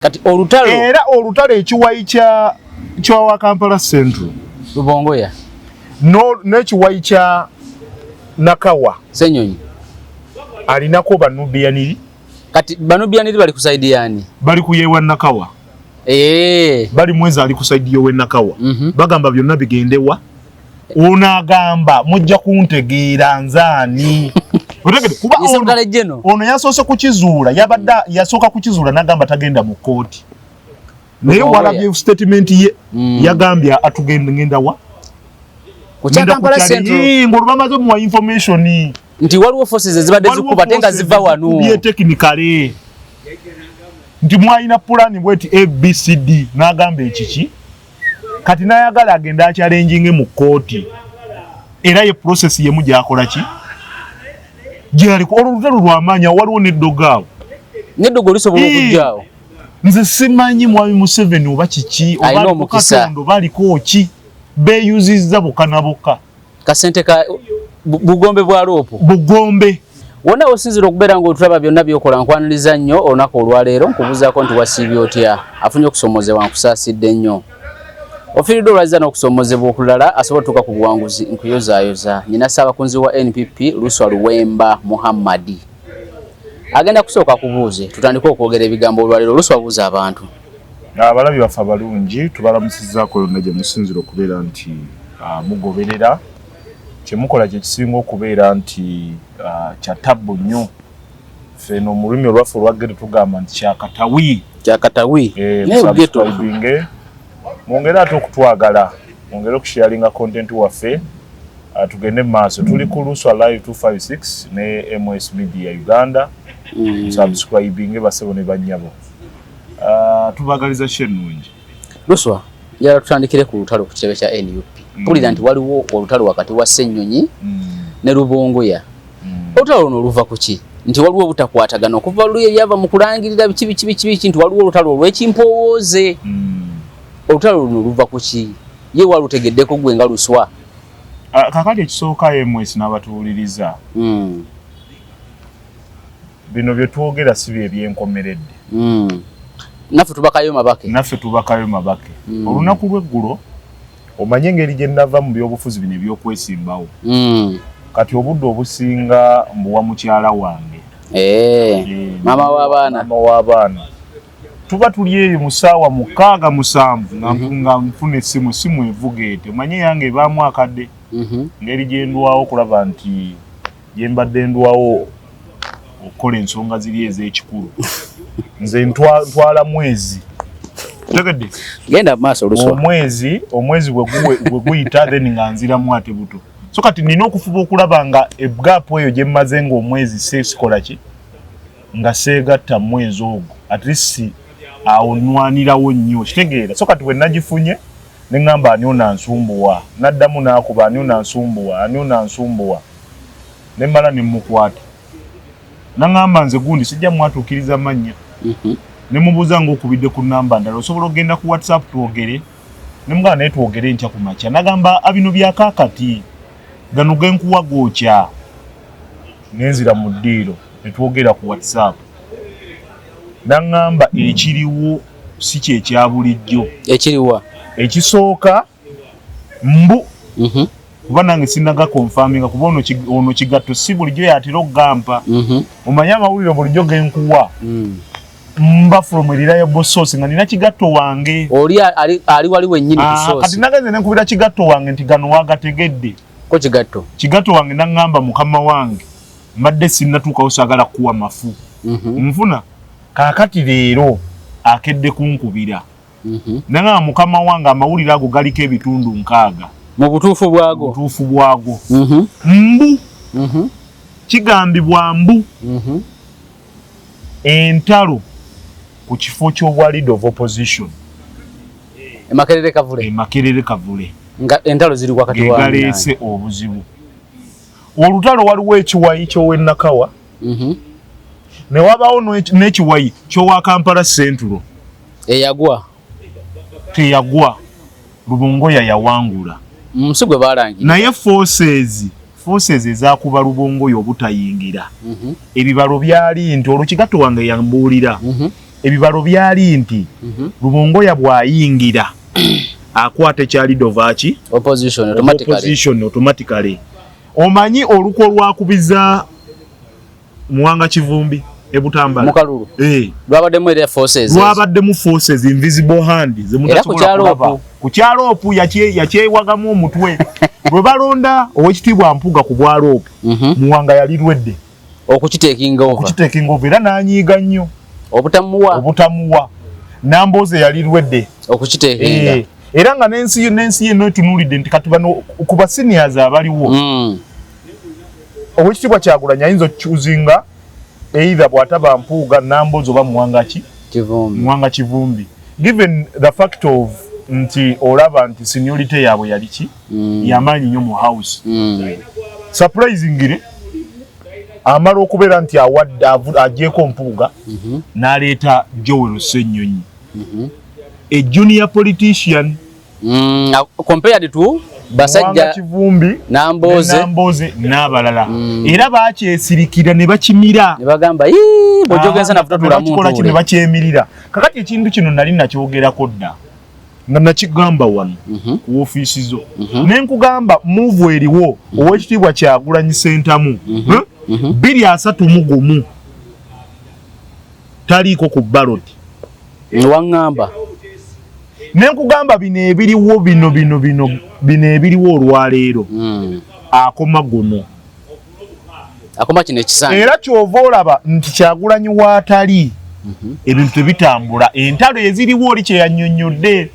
Kati olutalo era olutalo ekiwayi kya wa Kampala Central Lubongoya n'ekiwayi kya Nakawa Senyonyi alinako Banubiyaniri. Kati Banubiyaniri bali ku side yani bali ku yewa Nakawa bali mweza ali ku side yowe Nakawa bagamba byonna bigendewa onagamba mujja kuntegeera nzaani otegede kuba ono yasoose kukizuula yabadda yasooka kukizuula nagamba tagenda mu kooti naye walabye statement ye yagambye atugenda wa kuchaka Kampala Central ngolubamaze mu information nti waliwo forces ezibadde zikuba tenga ziva wanu ye technically nti mwayina plan bweti ABCD nagamba ekiki kati nayagala agenda achalenjinge mu kooti era ye process ye mujja akola ki gyali ko olutalo lwamanya waliwo neddogawo neddogo lisobola okujjaawo nze simanyi mwami Museveni oba kiki oba Katondo baliko ki beyuzizza bukanabuka kasente ka bugombe bwa lopo bugombe wona osinzira okubeera ng'otulaba byonna byokola nkwaniriza nnyo olunaku olwaleero nkubuzaako nti wasiibye otya afunye okusomozebwa nkusaasidde nnyo ofiiridde olwaziza n'okusomozebwa okulala asobola tuuka ku buwanguzi nkuyozaayoza nyina ssaabakunzi wa NPP Luswa Luwemba Muhammadi agenda kusooka kubuuze tutandike okwogera ebigambo olwaleero Luswa buuza abantu abalabi baffe abalungi tubalamusizzaako yonna gye musinzira okubeera nti mugoberera kyemukola kye kisinga okubeera nti kya ttabbu nnyo ffe no mu lulimi olwaffe olwaggere tugamba nti kyakatawi subscribing mwongere ate okutwagala mwongere okusharinga content waffe tugende mu maaso tuli ku Luswa Live 256 ne MS Media Uganda subscribing basebo ne banyabo tubagaliza shenungi Luswa yala tutandikire ku lutalo ku kitebe kya NUP mpulira nti waliwo olutalo wakati wa Ssenyonyi ne Lubongoya olutalo luno luva ku ki nti waliwo obutakwatagana okuva luye byava mu kulangirira bikibi nti waliwo olutalo olw'ekimpowooze olutalo luno luva ku ki ye walutegeddeko gwe nga Luswa kakati ekisooka MS n'abatuwuliriza bino bye twogera si bye byenkomeredde naffe tubakayo mabake olunaku lw'eggulo omanye engeri gye nava mu byobufuzi bino ebyokwesimbawo kati obudde obusinga mbuwa mukyala wange mama w'abaana tuba tuli eyo mu ssaawa 6-7 nga nfuna essimu evuga ete omanye yange ebaamu akadde ngeri gye ndwawo okulaba nti gye mbadde ndwawo okukola ensonga ziri ez'ekikulu nze ntwala mwezi tegedde genda maaso Luswa omwezi bwe guyita then nga nziramu ate buto so kati nina okufuba okulaba nga egapu eyo gye mmaze ng'omwezi sikola ki nga seegatta mwezi ogwo at least awo nwanirawo nnyo kitegeera so kati bwe nagifunye ne ngamba ani onansumbuwa naddamu n'akuba ani onansumbuwa ne mmala ne mukwata nangamba nze gundi sijja mwatuukiriza mannya ne mubuuza ng'okubidde ku namba ndala osobola okugenda ku WhatsApp twogere ne mugamba naye twogere nkya ku makya nagamba abino byakaakati gano genkuwa gookya nenzira mu ddiiro ne twogera ku WhatsApp nangamba ekiriwo si kyekya bulijjo ekiriwa ekisooka mbu kuba nange sinaga confirminga kuba ono kigatto si bulijjo yatera okugampa omanye amawulire bulijjo genkuwa mba from reliable source nga nina kigatto wange oli ali wali wennyini ku source kati nagenze nenkubira kigatto wange nti gano wagategedde ko kigatto wange nangamba mukama wange mbadde sinnatuukawo saagala kuwa mafu nfuna kaakati leero akedde kunkubira nangamba mukama wange amawulire ago galiko ebitundu 6 mu butuufu bwago mbu kigambibwa mbu entalo ku kifo ky'obwa leader of opposition Makerere Kavule nga entalo ziri wakati wa galeese obuzibu olutalo waliwo ekiwayi ky'owe Nakawa ne wabaawo n'ekiwayi ky'owa Kampala Central teyagwa Lubongoya yawangula Musigwe balangira naye forces ezakuba Lubongoya obutayingira ebibalo byali nti olukigato wange yambuulira ebibalo byali nti Rubongoya bwayingira akwate kyali dovaki opposition automatically omanyi oluko lwakubiza Muwanga Kivumbi ebutambala mukalulu lwabadde mu forces invisible hand zemutasobola ku kyalopu yakyewagamu omutwe bwe balonda owekitiibwa Mpuga ku bwalopu Muwanga yali lwedde okukitekinga over era nanyiiga nnyo obutamuwa Namboze yali lwedde okukitekinga era nga n'ensi yeno etunuulidde nti kati bano ku baseniors abaliwo owekitiibwa Kyagulanyi ayinza okukyuzinga either bw'ataba Mpuuga Namboze oba Muwanga Kivumbi given the fact of nti olaba nti seniority yaabwe yali ki yamaanyi nnyo mu house surprisingly amala okubeera nti agyeko Mpuuga n'aleeta Joel Ssenyonyi a junior politician compared to basajja Kivumbi Namboze n'abalala era bakyesirikira ne bakimira ne bagamba bojogenza na futula muntu ne bakyemirira kakati ekintu kino nali nakyogerako dda nga nakigamba wano ku ofiisi zo nenkugamba move eriwo owekitiibwa Kyagulanyi Ssentamu 231 taliiko ku ballot wangamba nenkugamba bino ebiriwo bino ebiriwo olwaleero akoma guno akoma kino ekisanja era kyova olaba nti Kyagulanyi waatali ebintu tebitambula entalo eziriwo oli kyeyannyonnyodde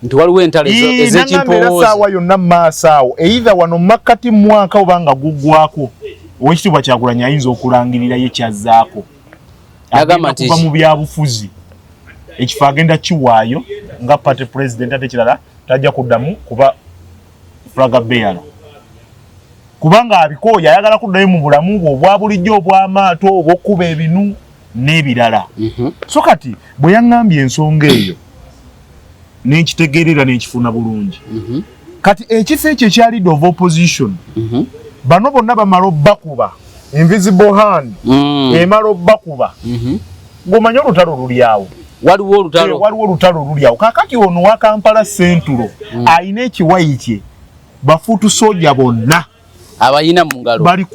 nti waliwo entalo ez'ekimpowoozi saawa yonna maaso awo either wano makkati mwaka oba nga guggwako owekitiibwa Kyagulanyi ayinza okulangirira ye kyazzaako agamba nti kuva mu byabufuzi ekifo agenda kiwaayo nga party president ate kirala tajja kuddamu kuba flaga bearer kubanga abikooya ayagala kuddayo mu bulamu bwe obwa bulijjo obw'amaato obw'okkuba ebinu n'ebirala so kati bwe yaŋŋambye ensonga eyo n'ekitegeerera n'ekifuna bulungi kati ekifo ekyo ekya leader of opposition bano bonna bamala obbakuba invisible hand emala obbakuba ng'omanye olutalo luli awo waliwo olutalo luli awo kakati ono wa Kampala Central ayina ekiwayi kye bafuutu soja bonna abayina mu ngalo bali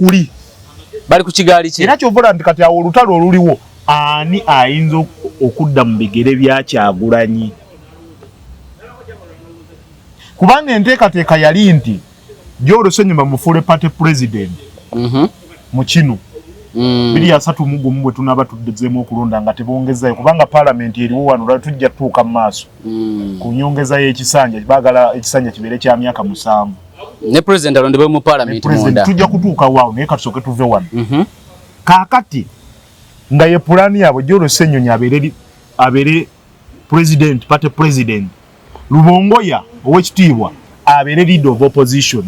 ku kigaali kye era kyovola nti kati awo olutalo oluliwo ani ayinza okudda mu bigere bya Kyagulanyi kubanga enteekateeka yali nti Joel Ssenyonyi mufuule party president mu kino 231 bwe tunaba tuddezeemu okulonda nga tebongezayo kubanga parliament eriwo wano lwali tujja tutuuka mu maaso ku nyongeza y'ekisanja baagala ekisanja kibeere kya myaka 7 ne president alondebwe mu parliament munda tujja kutuuka waawo naye katusooke tuve wano kaakati nga ye pulaani yaabwe Joel Ssenyonyi abeere president party president Rubongoya owekitiibwa abeere leader of opposition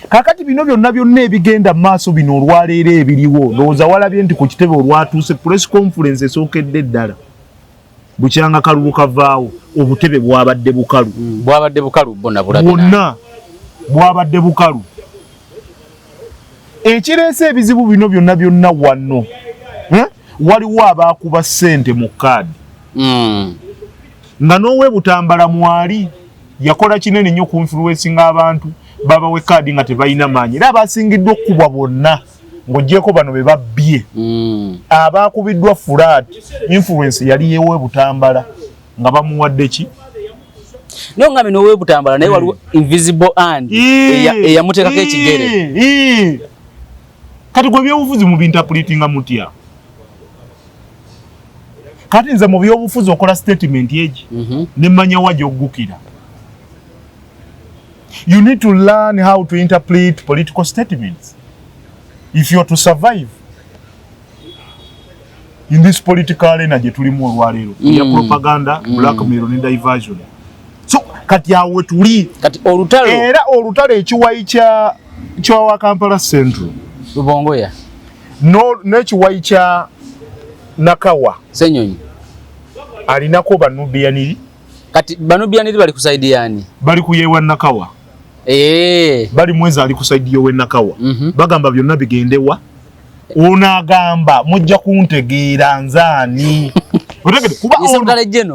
kakati bino byonna ebigenda mu maaso bino olwaleero ebiriwo ndowooza walabye nti ku kitebe olwatuuse press conference esookedde eddala bukyanga kalulu kavaawo obutebe bwabadde bukalu bonna bwabadde bukalu ekireese ebizibu bino byonna wano waliwo abaakuba ssente mu kaadi nga n'owe Butambala mwali yakola kinene nnyo ku influencing abantu babawe kaadi nga tebalina maanyi era abasingiddwa okkubwa bonna ng'oggyeko bano be babbye abaakubiddwa flat influence yali yewe Butambala nga bamuwadde ki naye nga bino owe Butambala naye waliwo invisible hand eyamuteekako ekigere kati gwe byobufuzi mu binterpretinga mutya kati nze mu byobufuzi okola statement egi nemmanya wa gy'oggukira you need to learn how to interpret political statements if you are to survive in this political arena gye tulimu olwaleero ya propaganda blackmail ne diversion so kati awo tuli kati olutalo era olutalo ekiwayi kya Kampala Central Rubongoya n'ekiwayi kya Nakawa Ssenyonyi alinako banubiyaniri kati banubiyaniri bali kusaidi yani bali kuyewa Nakawa bali mweza ali kusaidi yowe Nakawa bagamba byonna bigendewa onagamba mujja kuntegeera nzaani otegede kuba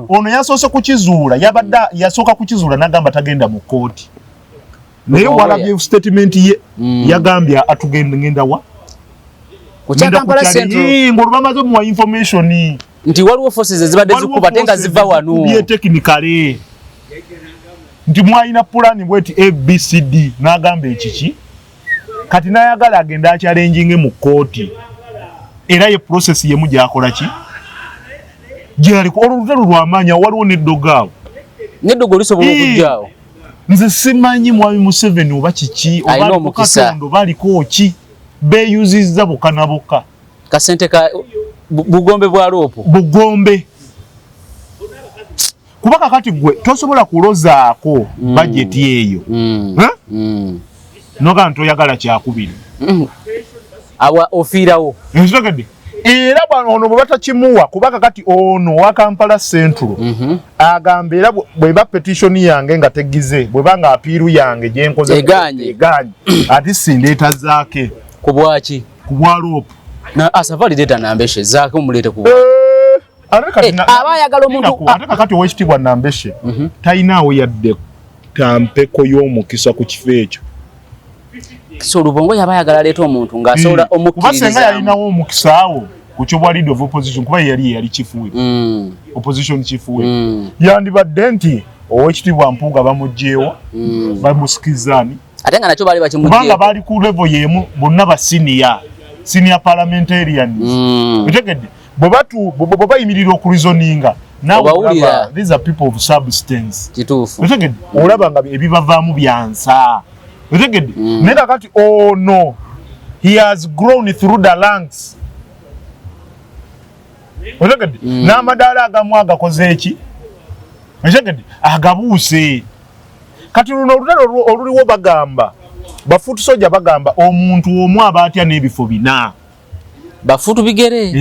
ono yasoose kukizuula yabadda yasooka kukizuula n'agamba tagenda mu kooti naye walabye statement ye yagambye atugenda wa Kampala Central ng'olwo bamaze muwa information nti waliwo forces ezibadde zikuba tenga ziva wano bye technically nti mwalina plan bweti ABCD n'agamba ekiki kati n'ayagala agenda challenging mu kooti era ye process yemu gyakola ki gyali ko olutalo lw'amaanya waliwo n'eddogaawo n'eddogo lisobola okujjaawo nze simanyi mwami Museveni oba kiki oba omukisa baliko ki beeyuzizza bokka na bokka kasente ka bugombe bwa loopo bugombe kuba kakati gwe tosobola kulozaako budget eyo noga ntoyagala kyakubiri awa ofiirawo enzitegedde era ono bwe batakimuwa kuba kakati ono wa Kampala Central agamba era bweba petition yange nga tegize bweba nga apiiru yange gyenkoze eganye ati sindeeta zaake kubwaki kubwa loopo na asafari data nambeshe zaake umulete kuba abayagala omuntu ate kakati owekitiibwa Nambeshe talinaawo yadde tampeko y'omukisa ku kifo ekyo so Lubongo yabayagala leeta omuntu ng'asobola omukkiriza kuba senga yalinawo omukisa awo ku kyobwa leader of opposition kuba yali kifuwe opposition kifuwe yandibadde nti owekitiibwa Mpuuga bamuggyeewo bamusikizani ate nga nakyo baali bakimuggyeko kubanga baali ku level yemu bonna ba senior parliamentarians otegedde bwe bayimirira okureasoninga obawulira these are people of substance kituufu otegedde olaba nga ebibavaamu byansa otegedde naye kakati ono he has grown through the ranks otegedde n'amadaala agamu agakoze eki otegedde agabuuse kati luno olutalo oluliwo bagamba bafuutu soja bagamba omuntu omu aba atya n'ebifo bina bafuutu bigere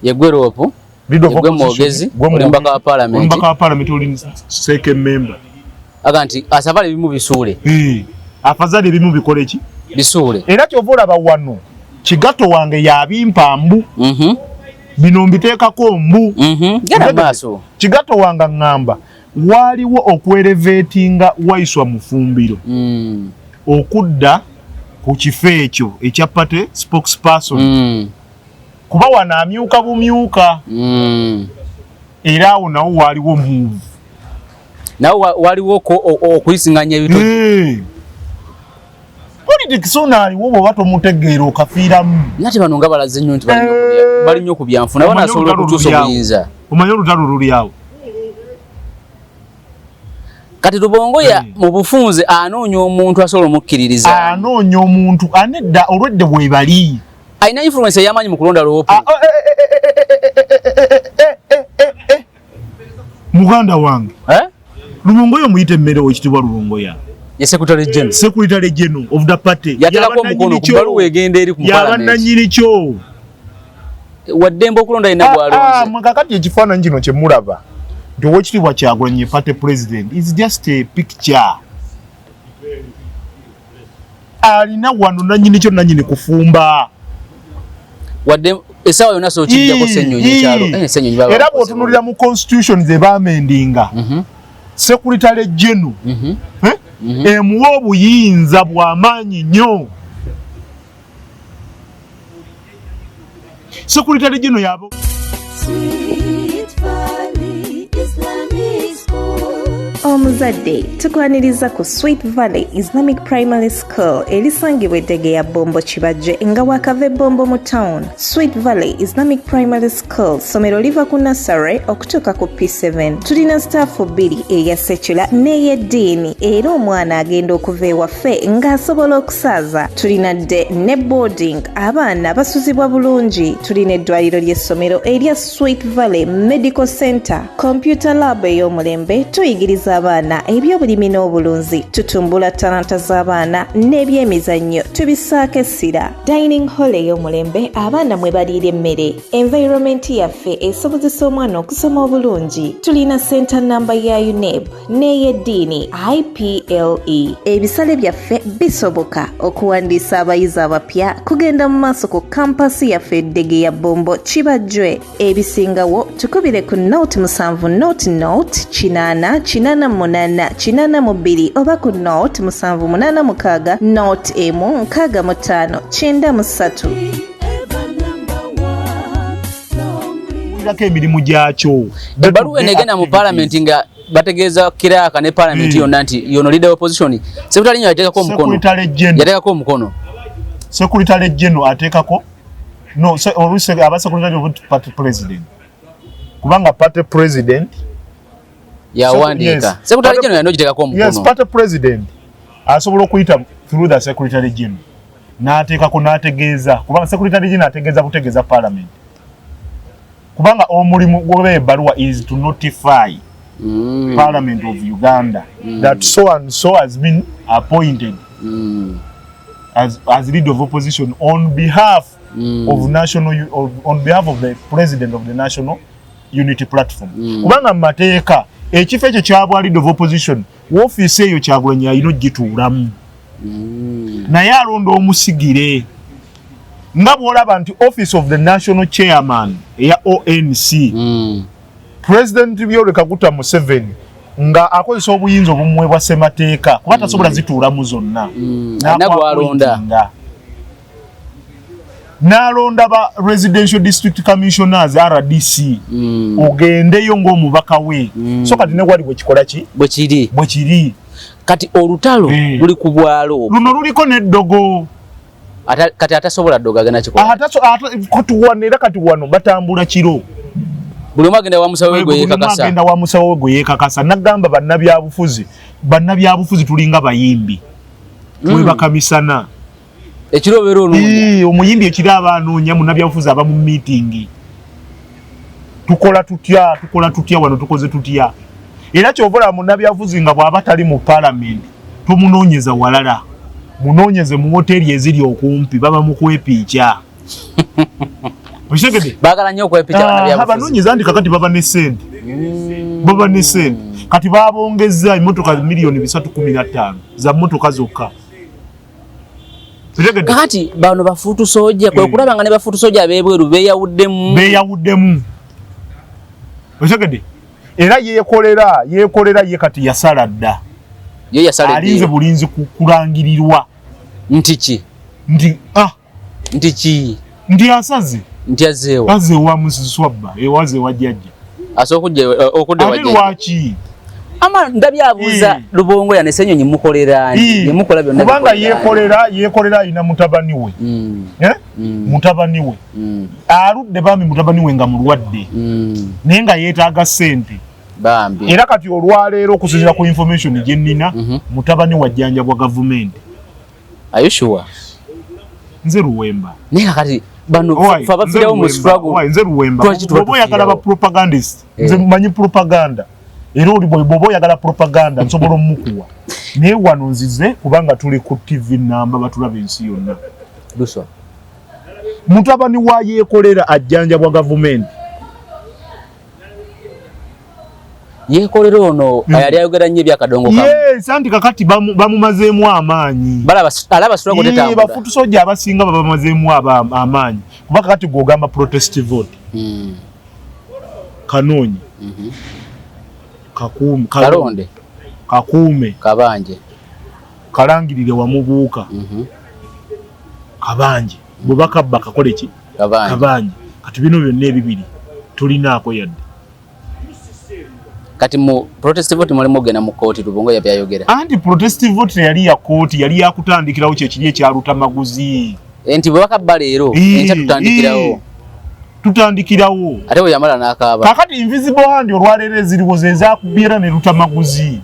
yegwe loopo yegwe mwogezi olimbaka wa parliament oli second member aga nti asafari ebimu bisuule afazali ebimu bikole ki bisuule era kyova olaba wano kigato wange yabimpa mbu bino mbiteekako mbu genda maaso kigato wange ngamba waliwo okwerevetinga Waiswa Mufumbiro okudda ku kifo ekyo ekya party spokesperson kuba wano amyuka bumyuka era awo nawo waliwo move nawo waliwo okuyisinganya ebintu politics onaliwo bw'oba tomutegeera okafiiramu nati bano nga balaze nnyo nti bali nnyo ku byanfuna banasobola okutuusa obuyinza omanye olutalo luli awo kati Lubongo mu bufunze anoonya omuntu asobola omukkiririza anoonya omuntu anedda olwedde bwebali alina influence ey'amaanyi mu kulonda loopo muganda wange Lubongo yo muyite emmere w'ekitiibwa Lubongo ya ye secretary general of the party yateekako omukono ku baluwa egenda eri ku yabannannyini kyo waddembe okulonda yina gwalonze kakati ekifaananyi kino kye mulaba nti owekitiibwa Kyagulanyi party president is just a picture alina wano nannyini kyo nannyini kufumba wadde esawa yonna sokijjako Ssenyonyi ekyalo Ssenyonyi baba era bw'otunuulira mu constitution ze baamendinga secretary general emuwa obuyinza bw'amaanyi nnyo secretary general yabo omuzadde tukwaniriza ku Sweet Valley Islamic Primary School erisangibwa Eddegeya Bombo Kibajje nga wakava Bombo mu town. Sweet Valley Islamic Primary School somero liva ku nursery okutuuka ku P7. Tulina staffu 2 eya secular n'ey'eddiini era omwana agenda okuva ewaffe ng'asobola okusaaza. Tulina dde ne boarding abaana basuzibwa bulungi. Tulina eddwaliro ly'essomero erya Sweet Valley Medical Center, computer lab ey'omulembe tuyigiriza abaana z'abaana ebyobulimi n'obulunzi tutumbula talanta z'abaana n'ebyemizannyo tubisaako essira dining hall ey'omulembe abaana mwe baliira emmere environment yaffe esobozesa omwana okusoma obulungi tulina center namba ya UNEB n'ey'eddiini IPLE ebisale byaffe bisoboka okuwandiisa abayizi abapya kugenda mu maaso ku kampasi yaffe Degeya Bombo Kibajwe ebisingawo tukubire ku note 7 note 888 oba ku note 786 note 16593 irako emirimu gyakyo ebbaluwa enegenda mu parliament nga bategeeza kiraka ne parliament yonna nti yono leader opposition secretary nyo yateekako omukono secretary general ateekako no aba secretary of party president kubanga party president yawandiika secretary general yanogiteekako omukono. Yes, party president asobola okuyita through the secretary general n'ateekako n'ategeeza kubanga secretary general ategeeza parliament kubanga omulimu gw'ebbaluwa is to notify Parliament of Uganda that so and so has been appointed as leader of opposition on behalf of on behalf of the president of the National Unity Platform. Kubanga mateeka ekifo ekyo kyabwa leader of opposition woofiisi eyo Kyagulanyi alina ogituulamu naye alonda omusigire nga bw'olaba nti office of the national chairman eya ONC President Yoweri Kaguta Museveni nga akozesa obuyinza obumwebwa ssemateeka kuba tasobola zituulamu zonna n'alonda ba residential district commissioners RDC ogendeyo ng'omubaka we so kati ne wali bwekikola ki bwe kiri kati olutalo luli ku bwalo luno luliko n'eddogo kati atasobola ddogo agenda kikola kati wano batambula kiro buli omu agenda wa musawo we gwe yeekakasa nagamba bannabyabufuzi tulinga bayimbi webakamisana ekiro obeera onoonya omuyimbi ekiro aba anoonya munnabyabufuzi aba mu meeting tukola tutya wano tukoze tutya era kyovola munnabyabufuzi nga bw'aba tali mu parliament tomunoonyeza walala munoonyeze mu hoteri eziri okumpi baba mu kwepiikya oshegede baagala nnyo okwepiikya bannabyabufuzi abanoonyeza ndi kakati baba ne ssente kati baabongezza emmotoka miliyoni 315 za mmotoka zokka kakati bano bafuutu soja kwe kulaba nga ne bafuutu soja ab'ebweru beeyawuddemu oshegede era yeekolera ye kati yasala dda alinze bulinzi kulangirirwa nti asaze nti azeewo azeewa musiswabba ewaze wajjajja okudde wajjajja lwaki ama ndabyabuuza Lubongo ya Nesenyonyi mukolera yemukola byonna kubanga yeekolera alina mutabani we mutabani we aludde bambi mutabani we nga mulwadde naye nga yeetaaga ssente bambi era kati olwaleero okusinziira ku information gye nnina mutabani wajjanjabwa gavumenti. Are you sure? Nze Luwemba naye kati bano fabafirawo mu struggle nze Luwemba bobo oyagala ba propagandist nze manyi propaganda era oli bobo oyagala propaganda nsobola omukuwa naye wano nzize kubanga tuli ku TV namba batulaba ensi yonna luswa mutabani wa yeekolera ajjanjabwa gavumenti yeekolera ono ayali ayogera nnyo ebyakadongo kamu anti kakati bamumazeemu amaanyi alaba struggle tetambula bafutu soja abasinga babamazeemu amaanyi kuba kakati gwogamba protest vote Kanoonyi Kalonde Kakuume Kabanje Kalangirire Wamubuuka Kabanje bubaka bakakole ki Kabanje kati bino byonna ebibiri tulinaako yadde kati mu protest vote mwalimu ogenda mu kooti Lubongo yabyayogera anti protest vote yali ya kooti yali yakutandikirawo kyekiri ekyaluta maguzi enti bwe bakabba leero enkya tutandikirawo ate bwe yamala n'akaaba kakati invisible hand olwaleero eziriwo ze zakubiera ne luta maguzi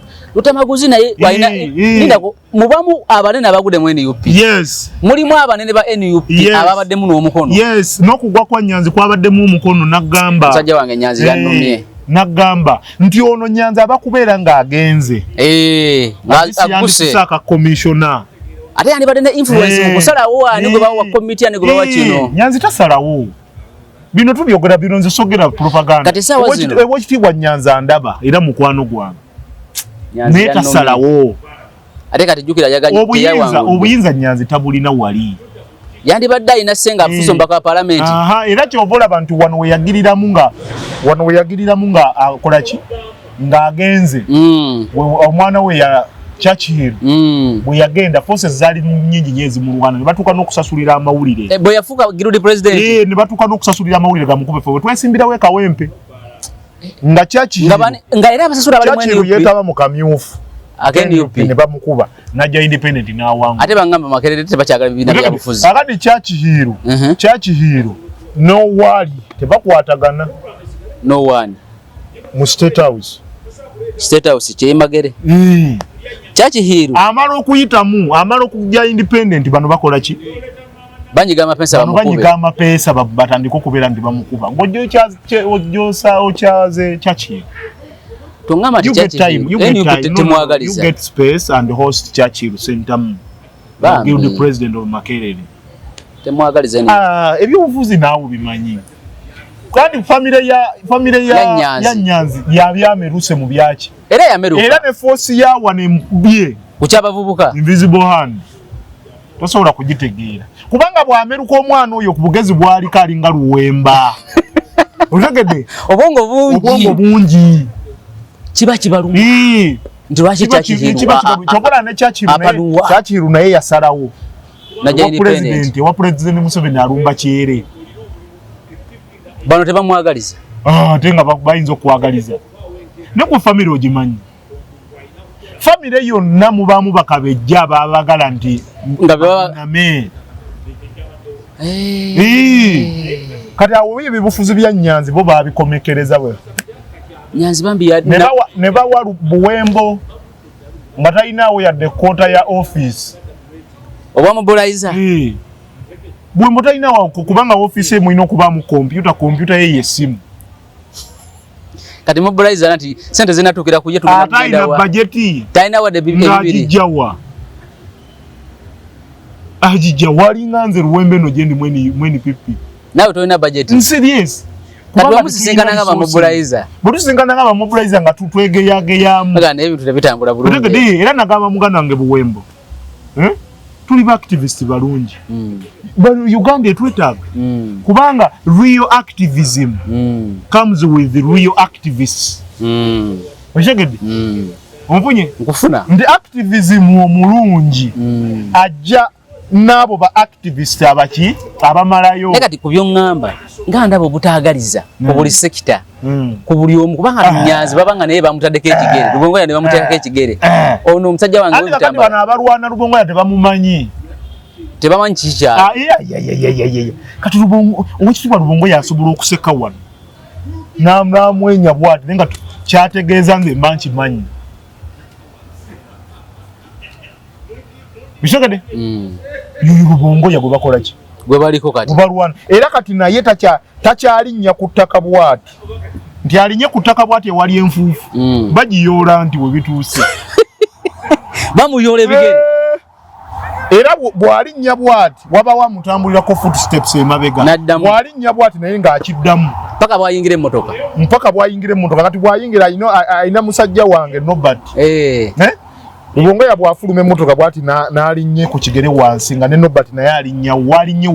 naye balina nindako mubamu abanene abagudde mu NUP yes mulimu abanene ba NUP ababaddemu n'omukono yes n'okugwa kwa Nyanzi kwabaddemu omukono nagamba musajja wange Nyanzi yannumye nagamba nti ono Nyanzi abakubeera ng'agenze aguse aka commissioner ate yani badene influence mu kusalawo ani gwe bawa committee ani gwe bawa kino Nyanzi tasalawo bino tubyogera bino nze sogera propaganda kati sawa zino ekitibwa Nyanzi andaba era mukwano gwange neta salawo ate kati jukira yaganye obuyinza Nyanzi tabulina wali yandi badda ina senga afuso mbaka parliament era kyobola abantu wano we yagiriramu nga akola ki ng'agenze omwana we ya Churchill bwe yagenda forces zali nnyingi nyezi mu Rwanda ne batuuka n'okusasulira amawulire bwe yafuuka Girundi president ne batuuka n'okusasulira amawulire gamukube ffe twesimbirawo ekawempe nga Churchill nga era abasasula bali mwene Churchill yeetaba mu kamyufu akendi UP ne bamukuba najja independent n'awanga ate bangamba makerere tebakyagala bibina bya bufuzi akati Churchill no wali tebakwatagana no one mu State House kyemagere Churchill amala okujja independent bano bakola ki banyiga amapesa batandika okubeera nti bamukuba ng'ojjosa Churchill tungama you get space and host Churchill center the president of Makerere temwagaliza ni ebyobufuzi naawe bimanyi kandi family ya Nyanzi yabyameruse mu byaki era yameruka era ne force yawa ne mbye kuchabavubuka invisible hand tosobola kugitegeera kubanga bw'ameruka omwana oyo ku bugezi bwali kali nga luwemba otegedde obongo bungi kiba kibalu nti lwaki kyokola ne Churchill naye yasalawo wa president Museveni alumba kyere bano tebamwagaliza ate nga bayinza okuwagaliza ne ku famire ogimanyi famire yonna mubaamu bakabejja ababagala nti name kati awo ebibufuzi bya Nyanzi bo babikomekereza bwe Nyanzi bambi ne bawa Buwembo nga talinawo yadde kota ya office oba mobilizer Buwembo talinawo kubanga office emulina okubaamu kompyuta ye yesimu kati mobilizer nti sente zinatukira kuje tugenda budgeti taina wade bibiri jawa ajija wali nganze Luwembe no jendi mweni pipi nawe toina budget serious kubanga musisinkana nga mobilizer butusisinkana nga mobilizer nga tutwegeyageyamu ngana ebintu tebitambula bulungi era nagamba muganda wange Buwembo tuli ba activist balungi Uganda etwetaaga kubanga real activism comes with real activists oshegede ompunye nkufuna ndi activism omulungi ajja nabo ba activist abaki abamalayo nekati kubyo ngamba nganda bo butaagaliza ku buli sector ku buli omu kubanga Nyanzi babanga naye bamutadeko ekigere Lubongoya ne bamutadeko ekigere ono omusajja wange w'ebitambula ati bano abalwana Lubongoya tebamumanyi tebamanyi kikya kati Lubongo owekitibwa Lubongoya asobola okuseka wano n'amwenya bwati naye nga kyategeeza nze mba nkimanyi bishogede Lubongoya gwe bakola ki gwe baliko kati balwana era kati naye takyalinnya ku ttaka bwati nti alinye ku ttaka bwati ewali enfuufu bagiyoola nti we bituuse bamuyoola ebigere era bw'alinnya bwati wabawo amutambulirako footsteps emabega bw'alinnya bwati naye ng'akiddamu mpaka bwayingira emmotoka kati bw'ayingira alina musajja wange Nobert Lubongoya bw'afuluma emmotoka bwati n'alinnye ku kigere wansi nga ne Nobert naye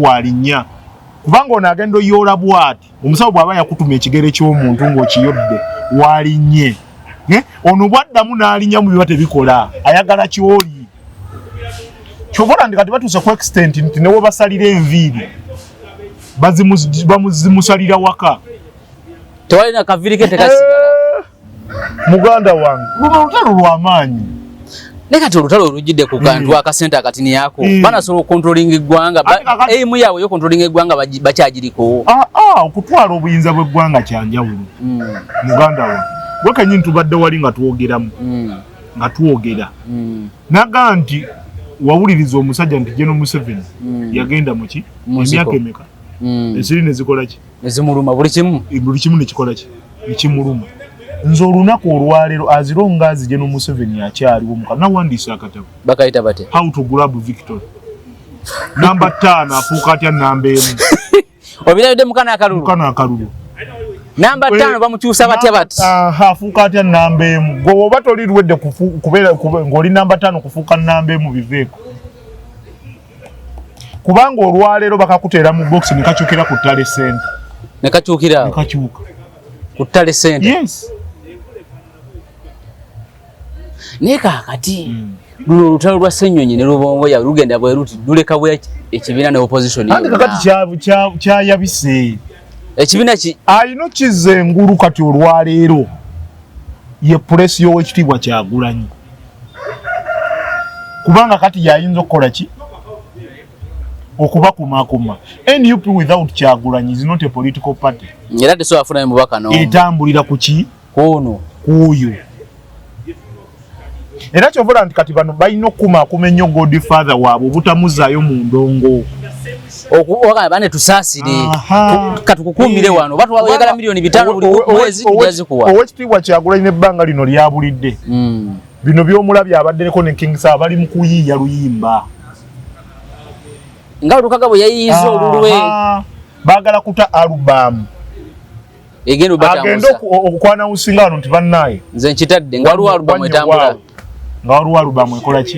walinnya kubanga ono agenda oyoola bwati omusawo bw'aba yakutuma ekigere ky'omuntu ng'okiyodde walinnye ono bwaddamu n'alinnya mu biba tebikola ayagala kyoli kyobola ndi kati batuuse ku extent nti ne we basalira enviiri bamuzimusalira waka tewalina kaviri ke tekasigala muganda wange luno lutalo lw'amaanyi nekati olutalo olujjidde ku kantu akasente akatini yako banasobola okontrolinga eggwanga eimu yaabwe yo kontrolinga eggwanga bakyagiriko okutwala obuyinza bw'eggwanga kyanjawulo muganda wange wekenyini tubadde wali nga twogera naga nti wawuliriza omusajja nti General Museveni yagenda muki emyaka emeka ensiri nezikola ki ezimuluma buli kimu nekikola ki nekimuluma nzo olunaku olwaleero azironga azije no Museveni akyaliwo mukana wandiisa akatabo bakayita bate how to grab victory number 5 afuuka atya namba 1 obirabidde mukana akalulu namba 5 bamukyusa batya bati afuuka atya namba 1 gwe oba tolirwedde kubeera ng'oli namba 5 kufuuka namba 1 biveeko kubanga olwaleero bakakuteera mu box ne kakyukira ku ttale center ne kakyukira ku ttale center yes ne kaakati luno olutalo lwa Ssenyonyi ne Lubongo ya lugenda bwe ruti luleka bwe ekibiina ne opposition andi kakati kyayabise ekibiina ki alina kizza engulu kati olwaleero ye press y'owekitiibwa Kyagulanyi kubanga kati yayinza okukola ki okubakumakuma NUP without Kyagulanyi is not a political party era teso afuna mubaka no etambulira ku ki kuno kuyo era kyovola nti kati bano balina okumakuma ennyo Godfather waabwe obutamuzaayo mu ndongo okuwaka bane tusaasire katukukumire wano batu wayagala $5 buli mwezi tujazikuwa owekitiibwa Kyagulanyi n'ebbanga lino lyabulidde bino by'omulabye abaddeko ne King Sir bali mu kuyiiya luyimba nga lukaga bwe yayiiza olulwe baagala kuta album egendo agenda okukwana usinga wano nti bannaye nze nkitadde nga waliwo album etambula nga waliwo album ekola ki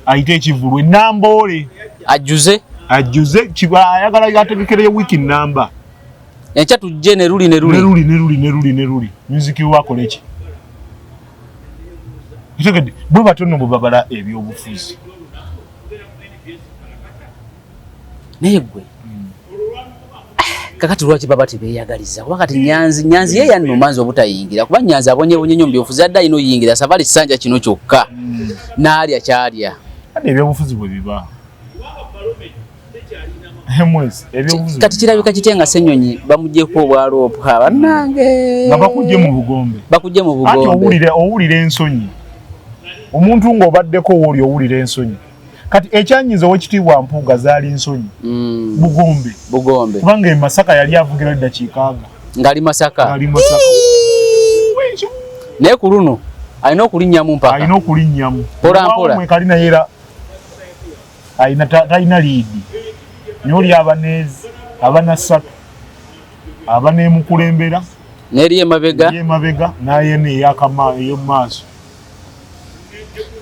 ayite ekivulu enamboole ajjuze kiba ayagala yategekereyo wiki namba enkya tujje ne luli music wakole ki kitegedde bwe batono bwe babala ebyobufuzi naye gwe kakati lwaki baba tebeyagaliza kuba kati nyanzi ye yanno manzi obutayingira kuba nyanzi abonyebonye nnyo mu byobufuzi adda ino yingira safari ssanja kino kyokka n'alya kyalya ate ebyobufuzi bwe biba kati kirabika kitya nga Ssenyonyi bamugyeko obwaloopa bannange nga bakujje mu bugombe ate owulira ensonyi omuntu ng'obaddeko wooli owulira ensonyi kati ekyanyiza owekitiibwa Mpuuga zaali nsonyi bugombe kubanga e Masaka yali avugira eddakiika ngali Masaka naye ku luno alina okulinnyamu mpaka mpolampola kalina yeera talina liidi nyoli abaneezi abanassatu abanemukulembera neri emabega naye ey'omumaaso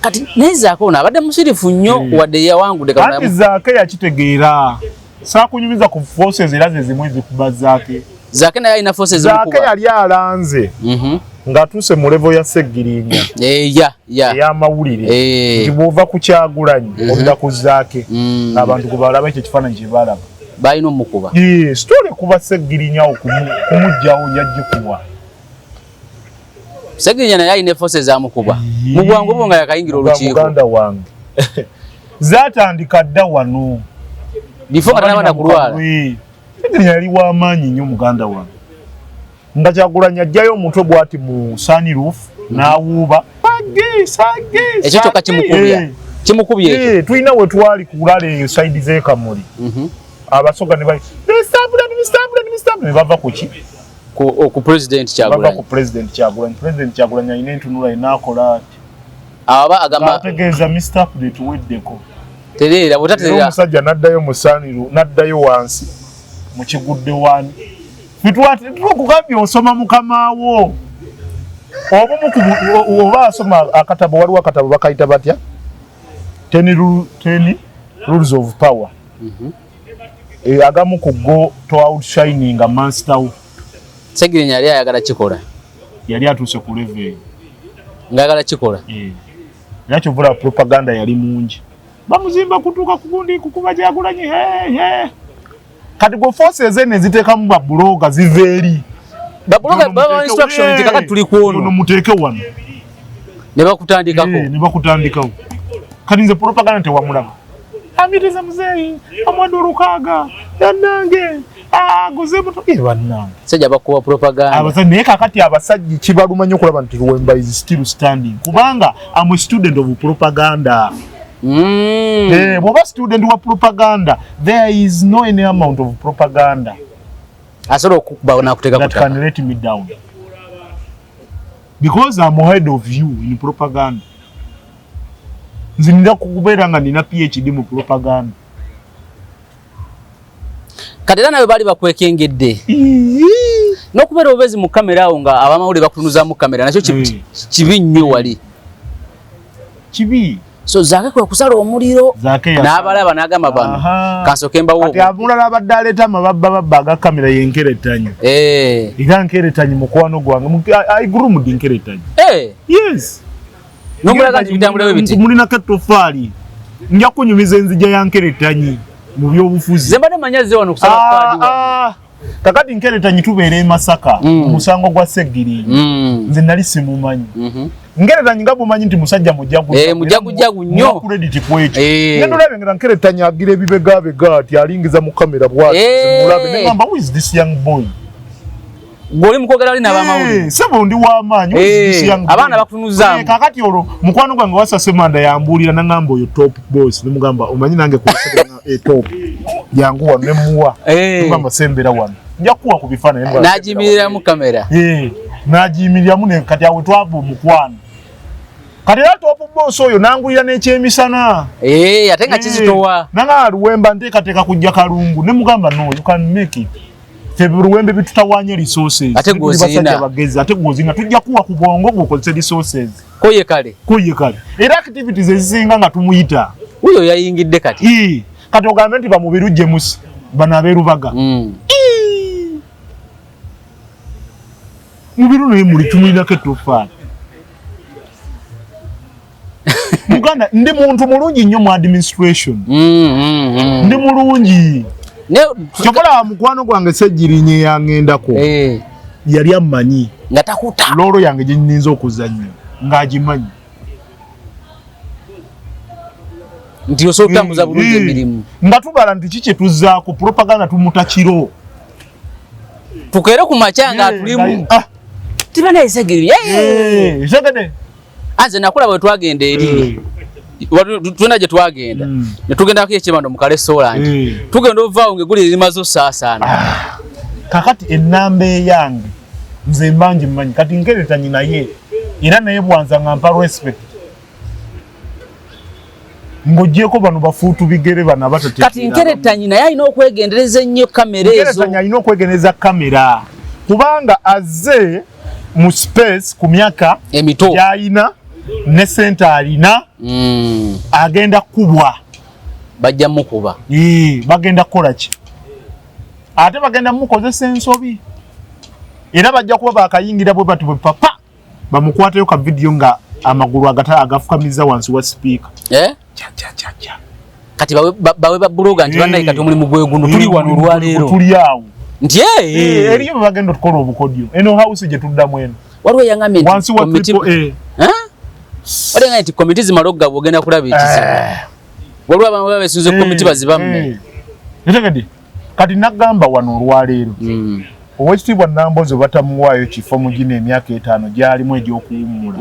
kati nezaako ono abadde musirifu nnyo wadde yawangudde kati Zaake yakitegeera saakunyumiza ku forces era ze zimu ezikuba Zaake naye alina forces Zaake yali alanze ng'atuuse mu level ya Sseggirinya ey'amawulire nti bw'ova ku Kyagulanyi odda ku Zaake abantu gwe balaba ekyo kifaananyi kye balaba balina omukuba sitole kuba Sseggirinya okumuggyawo yagikuwa Sseggirinya naye alina forces amukuba mu bwangu bwo nga yakayingira olukiiko muganda wange zatandika dda wano bifo nga tanabana kulwala Sseggirinya yali w'amaanyi nnyo muganda wange nga Kyagulanyi ajjayo omutwe bw'ati mu sunroof n'awuuba ekyo kyokka kimukubye ekyo tulina we twali kulala eyo sayidi z'ekamuli abasoga ne bali ne bava ku ki ku President Kyagulanyi alina entunula enaakola ati aba agamba ategeeza Mr. Update weddeko tereera bw'otatereera omusajja n'addayo mu sunroof n'addayo wansi mu kigudde wani tukugambye osoma mukamaawo oba asoma akatabo waliwo akatabo bakayita batya 10 rules of power agamu ku go to outshining a master Sseggirinya yali ayagala kikola yali atuuse ku level ngayagala kikola era kyovula propaganda yali mungi bamuzimba kutuuka ku gundi kukuba Kyagulanyi kati gwe forces ene ziteekamu babbuloga ziva eri babbuloga baba instruction nti kakati tuli kuono muteeke wano ne bakutandikawo kati nze propaganda tewamulaba amiteza muzeeyi amwanda olukaaga yannange aguze muto bannange sajja bakuwa propaganda abasajja naye kakati abasajja kibaluma nnyo okulaba nti Luwemba is still standing kubanga am a student of propaganda. Bwoba student wa propaganda, there is no any amount of propaganda asoro okukuba na kuteka that can let me down. because I'm ahead of you in propaganda. Nzinda kukubeera nga nina PhD mu propaganda. Kadera nawe bali bakwekengedde. N'okubeera obezi mu kamera awo nga abamawulire bakutunuza mu kamera nakyo kibi nnyo wali. Kibi. So Zaake kwe kusala omuliro n'abalaba n'agamba bano kansoke mbawo. Kati abulala abadde aleeta amababba aga kamera yenkeretanyi. Era nkeretanyi mukwano gwange. I groomed nkeretanyi. Yes. Nomulaga nti bitambulawo biti. Mulinako ettofaali. Nja kunyumiza enzija ya nkeretanyi mu byobufuzi. Ze mbadde manyaze wano kusala kwadi. Kakati nkeretanyi tubeera e Masaka musango gwa Seggiri. Nze nali simumanyi. Nkeretanyi nga bumanyi nti musajja mujagujagu nnyo. Credit kwekyo. Ngendo labe nga nkeretanyi agira ebibegabega ati alingiza mu kamera bwati. Mulabe ne ngamba who is this young boy? Goli mukogera ali n'abamawulire. Sebo ndi w'amaanyi abaana bakutunuza. Kakati olwo mukwano gwange wasase manda yambulira nangamba oyo top boss nemugamba omanyi nange kulisagana top yangu wano nemuwa ngamba sembera wano nja kuwa ku bifaananyi najimirira mu kamera najimirira mu ne kati awe twava omukwano kati era top boss oyo nangulira n'ekyemisana ate nga kizitowa nanga luwemba nteekateeka kujja kalungu nemugamba no you can make it February bitutawanye resources ate gozina bagezi ate gozina tujja kuwa ku bwongo gukozesa resources koye kale era activities ezisinga nga tumuyita uyo yayingidde kati kati ogambe nti bamubiru James bana aberubaga mubiru naye muli tumuyinako ettofaali Muganda ndi muntu mulungi nnyo mu administration ndi mulungi Chokola mukwano gwange Segirinye yangendako. Yali amanyi. Nga takuta. Loro yange gye nninza okuzannya. Ng'agimanyi. Nti osotambuza bulungi emirimu. Nga tubala nti kiki tuzzaako propaganda tumuta kiro. Tukere ku macanga tulimu. Tibana Segirinye. Segede. Anze nakula bwe twagenda eri. Tuna je twagenda netugenda kiyekibando mu restaurant tugenda ovaawo ngeguli limazo saasana kakati enambe yange nze mbanji mmanyi kati nkeretanyi naye era naye bwanza ngampa respect ngojeko bano bafuutu bigere bana batete kati nkeretanyi naye alina okwegendereza ennyo kamera ezo nkeretanyi alina okwegendereza kamera kubanga azze mu space ku myaka emito yayina ne center alina agenda kubwa bajja mukuba bagenda kola ki ate bagenda mukozesa ensobi era bajja kuba bakayingira bwe batu papa bamukwateyo ka video nga amagulu agafukamiza wansi wa speaker cha kati bawe babloga nti banayi kati omuli mugwegundu tuli wano olwaleero tuli awo nti eriyo bagenda tukola obukodyo eno house gye tuddamu eno waliwo yangambye wansi wa triple wale nga nti komiti zimaloga bwogenda kulabiriza waliwo abantu babesunze komiti bazibamme netegedde kati nagamba wano olwaleero owekitiibwa Namboze batamuwaayo kifo mu gino emyaka 5 gyalimu egy'okuwummula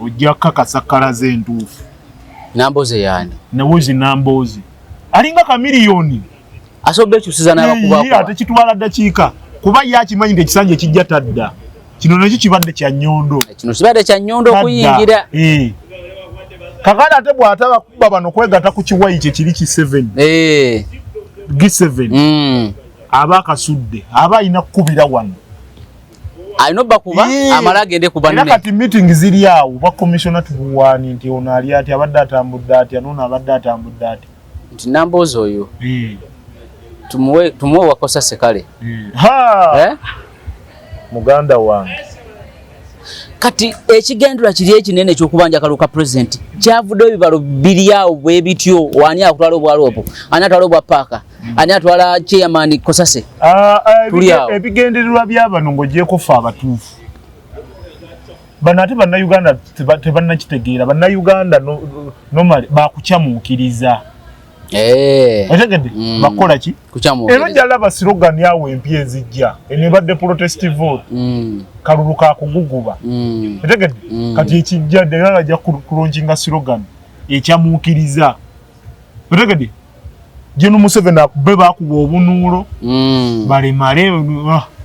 ojja kakasa kkala z'entuufu Namboze yani Nawozi Namboze alinga kamiliyoni asobodde ekyusiza n'abakubakuba ate kitwala ddakiika kuba ye akimanyi nti ekisanja ekijja tadda kino nakyo kibadde kya nnyondo kino kibadde kya nnyondo okuyingira kakati ate bw'ataba kuba bano kwegatta ku kiwayi kye kiri ki 7 G7 aba akasudde aba alina kukubira wano alina obbakuba amala agende ku banne era kati meeting ziri awo bakomisiona tubuwaani nti ono ali ati abadde atambudde atya n'ono abadde atambudde atya nti Namboze oyo tumuwe wakosa sekale muganda wange kati ekigendera kiri ekinene ekyokubanja kaluka president kyavudde ebibalo biri awo bwe bityo wani akutwala obwalopo ani atwala obwa paaka ani atwala chairman Kosase ebigendererwa by'abano ng'ogyeko ffe abatuufu bano ate bannayuganda tebannakitegeera bannayuganda normally bakukyamuukiriza otegedde bakola ki eno jalaba slogan yawo empya ezijja enebadde protest vote kalulu kakuguguba otegedde kati ekijja ddala ajja kulonkinga slogan ekyamuukiriza otegedde Jeno Museveni be bakuba obunuulo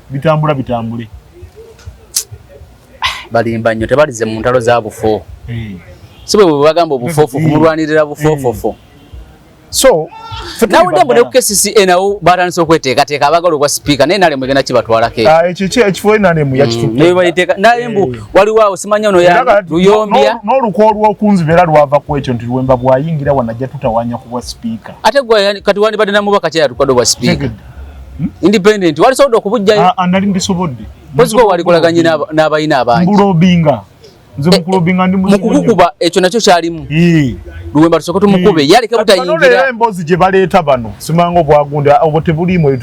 bitambule balimba nnyo tebalize mu ntalo za bufo si bwe bagamba obufoofu kumulwanirira bufoofofo so nawe ndembo ne KCCA nawo batandise okweteekateeka abagala obwa sipiika naye nalemu egenda kibatwalako ekifo nalemu yakitunaye nalembu waliwo awo simanya ono ya luyombya n'oluko olw'okunzibera lwava ku ekyo nti Luwemba bw'ayingira wanajja tutawanya ku bwa sipiika ate gwe kati wandibadde namubaka kyayatukadde obwa sipiika independent walisobodde okubujjayo nali ndisobodde poziko walikolaganye n'abayina abangi mbulobinga nze mukulobinga ndi mukukuba ekyo nakyo kyalimu Luwemba tusoko tumukube yaleke butayingira embozi gye baleeta bano simanga obwagunde obwo tebuliimu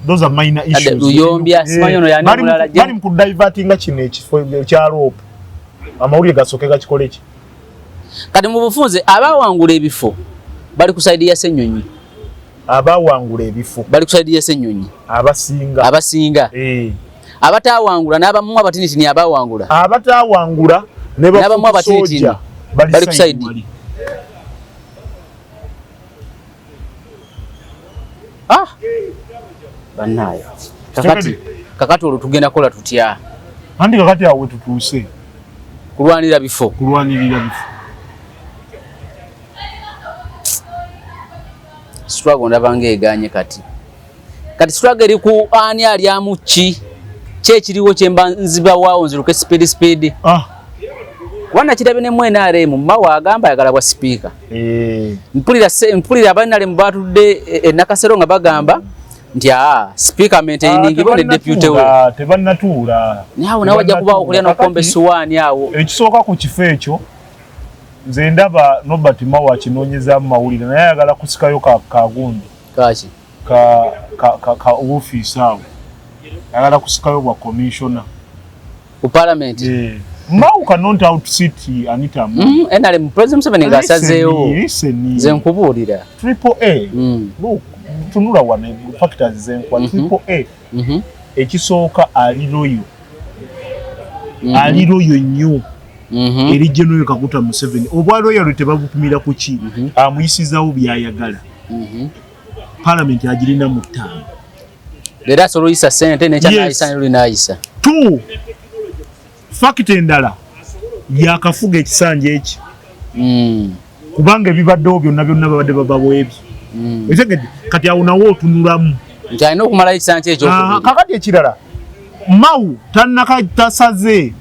those are minor issues luyombya simanya ono yani mulala bali mu kudivertinga kino ekifo kya rope amawulire gasooke gakikole ki kati mu bufunze abawangula ebifo bali ku side ya Ssenyonyi abawangula ebifo bali ku side ya Ssenyonyi abasinga abatawangula n'abamu abatinitini abawangula abatawangula n'abamu abatinitini bali ku side banayo kakati olwo tugenda kola tutya andi kakati awe tutuuse kulwanirira bifo struggle ndabanga eganye kati struggle eri ku ani ali amuki kyekiriwo kyemba nziba wawo nziruke speed wana kitabe ne NRM mawa agamba ayagala bwa speaker mpulira abanale mbatudde nakasero nga bagamba nti speaker maintaining bone deputy we tebannatuula nyawo nawe ajja kuba okulya n'okombe suwani awo ekisooka ku kifo ekyo nze ndaba Nobert Mawa akinoonyeza mu mawulire naye ayagala kusikayo kagundi kaki ka office awo ayagala kusikayo bwa commissioner ku parliament Mau cannot outsit Anita Among. NRM President Museveni ngasazeewo nze nkubuulira AAA look tunula wane factors zenkwa AAA ekisooka aliroyo nnyo eri General Kaguta Museveni obwaloyo tebabupimira ku ki amuyisizaawo byayagala parliament agirina mu ttaano leero asoluyisa ssente nekyanayisa nelulinayisa fakiti endala yakafuga ekisanja eki kubanga ebibaddewo byonna babadde bababwebyo etegedde kati awo nawo otunulamu nti alina okumalayo ekisanja ekyo kakati ekirala Mau tasaze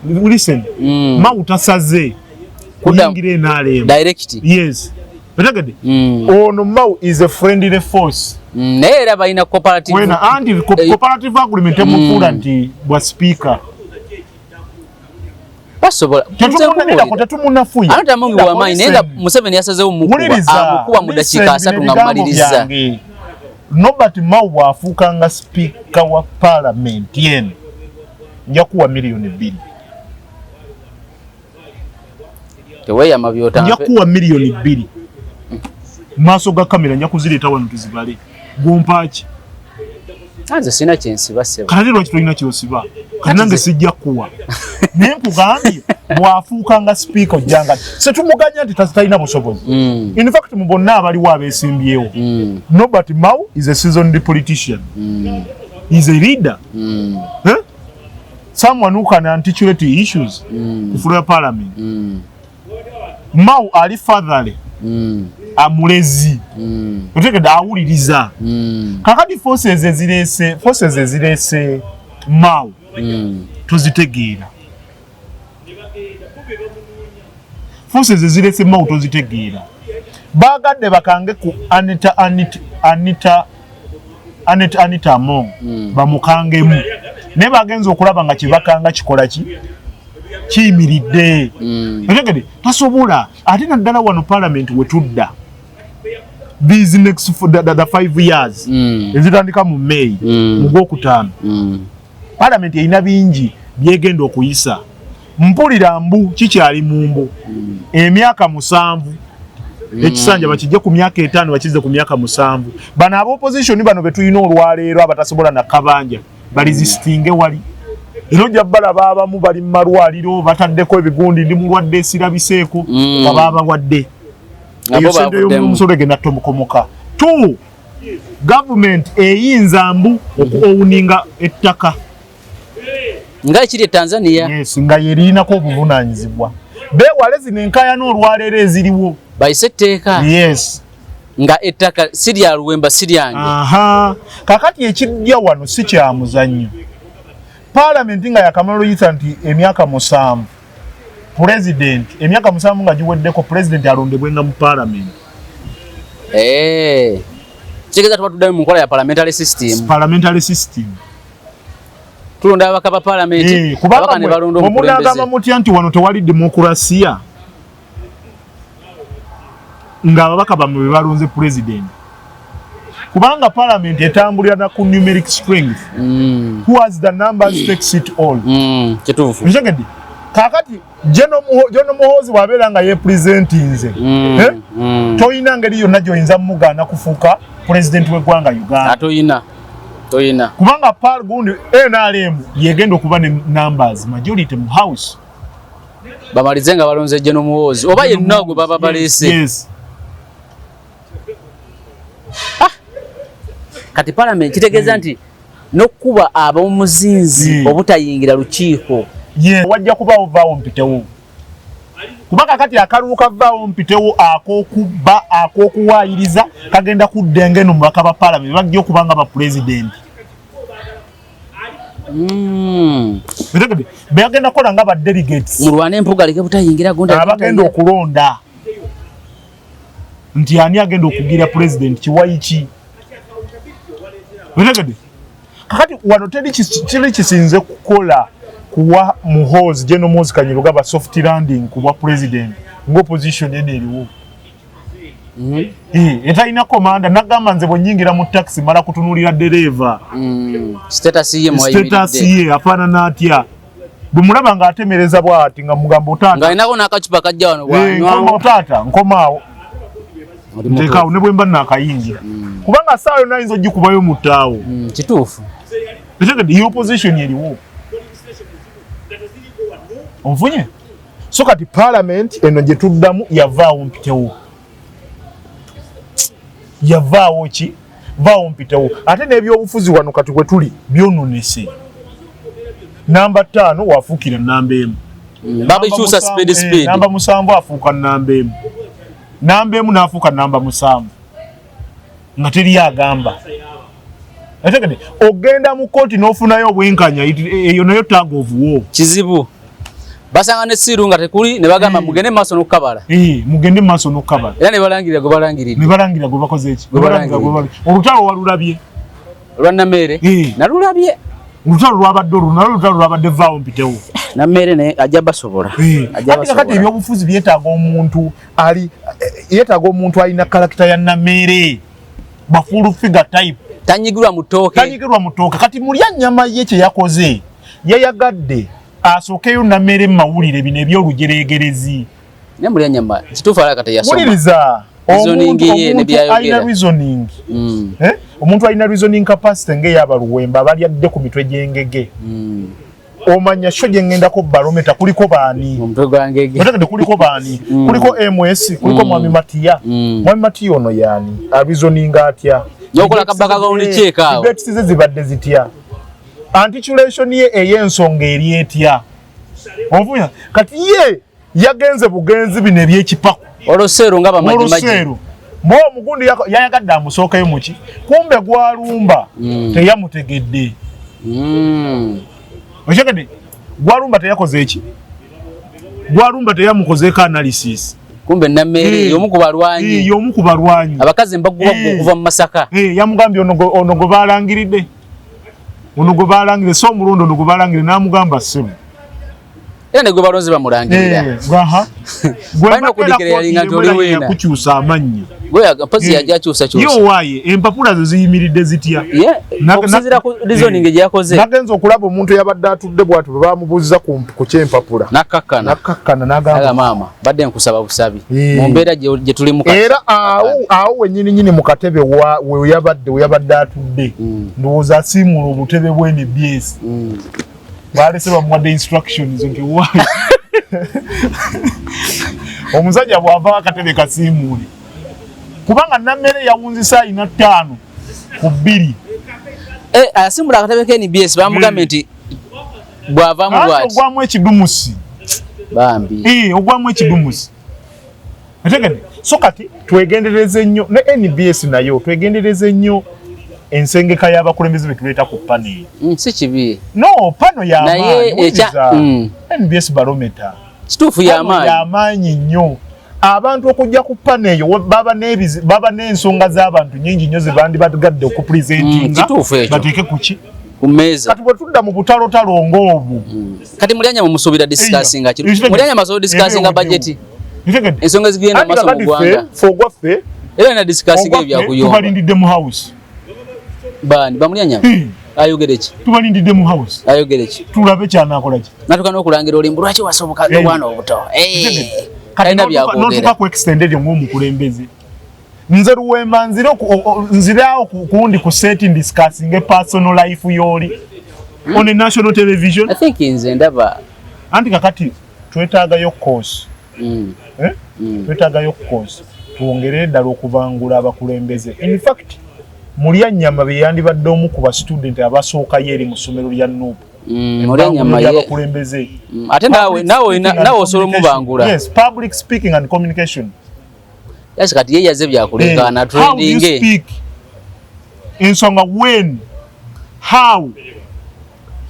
listen Mau tasaze kuyingira NRM direct yes etegedde ono Mau is a friendly force naye era balina cooperative wena andi cooperative agreement emufuula nti bwa speaker basobola tetumunafuya ate amongi wa mine nenga Museveni yasazeewo mukuba mu dakiika 3 nga maliriza Nobert Mau afuuka nga speaker wa parliament yenu nja kuwa milioni 2 teweya mabyota nja kuwa milioni 2 maaso ga kamera nja kuzireeta wano tuzibale gompaki anze sina kyensiba sebo kati lwaki tolina kyosiba kati nange sijja kuwa naye nkugambye bwafuuka nga speaker ojjanga setumuganya nti talina busobozi in fact mu bonna abaliwo abeesimbyewo Nobert Mau is a seasoned politician is a leader someone who can articulate issues kufula parliament Mau ali fatherly amulezi otegedde awuliriza kakati forces ezirese Mau tozitegeera forces ezirese Mau tozitegeera bagadde bakange ku Anita Among bamukangemu naye bagenza okulaba nga kibakanga kikola kiyimiridde otegedde tasobola ate naddala wano parliament wetudda these next the 5 years ezitandika mu May mu Gwokutaano parliament erina bingi byegenda okuyisa mpulira mbu kikyali mu mbu emyaka 7 ekisanja bakijja ku myaka 5 bakize ku myaka 7 bano ab'opposition bano betuyina olwaleero abatasobola na kabanja balizisitinge wali ero jabbala baabamu bali mu malwaliro bataddeko ebigundi ndi mulwadde sirabiseeko baba wadde eyosende y'omusolo genda tomukomoka tu government eyinza mbu okuwuninga ettaka nga ekiri Tanzania. Yes, nga yerinako obuvunaanyizibwa. Beewale zino enkaayana olwaleero eziriwo. Bayise etteeka. Yes. Nga ettaka si lya Luwemba si lyange. Aha. Kakati ekijja wano si kya muzannyo. Parliament nga yakamala oyisa nti emyaka 7. President emyaka 7 nga giweddeko president alondebwenga mu parliament. Kigeza tuba tuddayo mu nkola ya parliamentary system. Parliamentary system. Tulonda abaka ba parliament. Kubanga ne balonda omukulembeze. Omunagamba mutya nti wano tewali demokrasia. Nga ababaka bamwe balonze president. Kubanga parliament etambulira na ku numeric strength. Who has the numbers takes it all. Kituufu. Njagadi. Kakati Jono Muhoozi wabeera nga yepresentinze. Toyina ngeri yonna gy'oyinza mugaana kufuuka president w'eggwanga Uganda. Toyina. Kubanga Paul gundi NRM yegenda okuba ne numbers majority mu house. Bamalize nga balonze Jono Muhoozi oba yenna gwe baba baleese. Yes. Kati parliament kitegeeza nti n'okkuba ab'omuzinzi obutayingira lukiiko. Wajja kubaawo vaawo mpitewo. Kubanga kati akaluuka vaawo mpitewo ak'okubba ak'okuwaayiriza kagenda kudda engeno mu baka ba parliament bajja okubanga ba president. Bagenda kola nga ba delegates. Mulwane empuga leke butayingira gonda. Abagenda okulonda. Nti ani agenda okugira president kiwaiki. Kakati wano teri kisinze kukola kuwa Muhoozi Jono Muhoozi Kanyuruga ba soft landing kuwa president ngo position ene eriwo. Etaina komanda nagamba nze bonyingira mu taxi mara kutunulira dereva. Status ye mwayimiride. Status ye afana natya. Bumulaba nga atemereza bwati nga mugambo utata. Nga inako nakachupa kajja wano bwanywa. Nkoma utata nkomaawo. Teka ne bwemba nakayingira. Kubanga saayo nayinzo gikubayo mutaawo. Kituufu. Ekyo opposition eriwo. Onfunye. So kati parliament eno gye tuddamu yavaawo mpitewo. Yavaawo ki? Vaawo mpitewo. Ate n'ebyobufuzi wano kati kwe tuli byononese. Namba 5 wafuukira namba 1. Baba ichusa speed. Namba 7 afuuka namba 1. Namba 1 n'afuuka namba 7. Nga teri agamba. Atekane ogenda mu kooti n'ofunayo obwenkanya eyo nayo tag of war. Kizibu. Basanga ne siru nga tekuli ne bagamba mugende maso n'okukabala. Mugende maso n'okukabala. Era ne balangirira go balangirira. Ne balangirira go bakoze eki. Olutalo walulabye. Lwanna mere. Nalulabye. Olutalo lwabadde olutalo lwabadde vaawo mpitewo. Na mere ne ajja basobola. Kati ebyobufuzi byetaaga omuntu ali yetaaga omuntu alina character ya namere. Bafulu figure type. Tanyigirwa mutoke. Kati mulya nnyama ye kye yakoze. Yayagadde asookeyo namere mawulire bino ebyolujeregerezi. Ne mulya nnyama kituufu ala kati yasoma. Muliriza. Reasoning ye ne byayogera. Alina reasoning. Omuntu alina reasoning capacity ng'eyaba Luwemba abalyadde ku mitwe gy'engege. Omanya sho gye ngendako barometer kuliko baani. Omutwe gwa ngege. Otakade kuliko baani. Kuliko MS, kuliko Mwami Matiya. Mwami Matiya ono yaani reasoning atya. Yokola kabaka gauni cheka. Bets zibadde zitya. Articulation ye eyensonga eri etya. Ovunya kati ye yagenze bugenzi bino eby'ekipaku. Olosero nga bamaji. Mbo omugundi yayagadde amusookayo muki. Kumbe gwalumba teyamutegedde. Oshakade gwalumba teyakoze eki. Gwalumba teyamukozeeko analysis. Kumbe namere yomu kubalwanyi. Yomu kubalwanyi. Abakazi mbaguba kuva mu Masaka. Yamugambye ono go balangiridde. Ono go balangire so mulundo ono go balangire namugamba simu. Ene gwe balonze bamulangirira. Gwe kudikira yalinga toli wena. Kukyusa amannya. Gwe apozi yajja kyusa. Yo waye empapula zo ziyimiridde zitya. Okusizira ku reasoning gyakoze. Nagenza okulaba omuntu yabadde atudde bwatu bamubuuziza ku kyempapula. Nakakkana nagamba mama badde nkusaba busabi. Mu mbeera gye tuli mu kati. Era awo wennyini mu katebe we yabadde atudde. Ndowooza asiimula obutebe bwe ne BS. Balese bamuwadde instructions nti wayi. Omusajja bw'ava akatebe kasiimuule. Kubanga namere yawunzisa ayina 5 ku 2. Asimbula akatebe ke NBS bamugambye nti bwavamu bwati ogwamu ekidumusi bambi ogwamu ekidumusi ategede so kati twegendereze nnyo ne NBS nayo twegendereze nnyo ensengeka y'abakulembeze betuleeta ku panel si kibi no pano y'amaanyi NBS barometer kituufu y'amaanyi nnyo abantu okujja ku panel eyo baba n'ensonga z'abantu nyingi nnyo ze bandibadde okupresentinga bateeke kuki ku mmeeza kati bwe tudda mu butalotalo ng'obwo kati Mulyanya mumusuubira discussinga Mulyanya masobo discussinga budget ensonga zigenda maaso mu ggwanga fogwaffe era na discussinga ebyakuyomba tubalindidde mu house bani Bamulyanya ayogere ki tubalindidde mu house ayogere ki tulabe kyanakola ki natukana okulangira olimbu lwaki wasoboka obwana obuto kalina byakwogera notuka ku extended ng'omukulembeze nze Luwemba nzirawo kundi ku setting discussing a personal life yoli on a national television. I think nze ndaba anti kakati twetaagayo course twetaagayo course tuwongerere ddala okubangula abakulembeze. In fact Mulyanyama be yandibadde omu ku ba student abasookayo eri mu ssomero lya Nuupu. Mulyanyama ye abakulembeze ate nawe osobola omubangula. Yes, public speaking and communication. Yes, kati ye yaze byakulekana trending. How you speak? Ensonga when, how,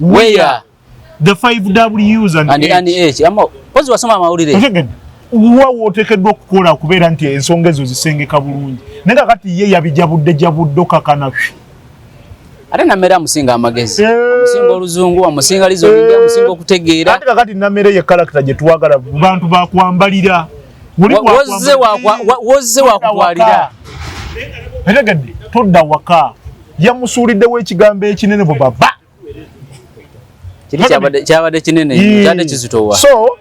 where, the 5 W's and H. Amo pozi wasoma amawulire. Uwa wotekeddwa okukola okubeera nti ensonga ezo zisengeka bulungi. Naye kakati ye yabijabudde kakana. Ate Namere amusinga amagezi. Amusinga oluzungu, amusinga lizobiga, amusinga okutegeera. Ate kakati Namere ye character gye tuwagala bantu bakwambalira. Wozze wakutwalira. Etegedde todda waka. Yamusuuliddewo ekigambo ekinene bwe bava. Kiri kyabadde kinene, kyadde kizitowa. So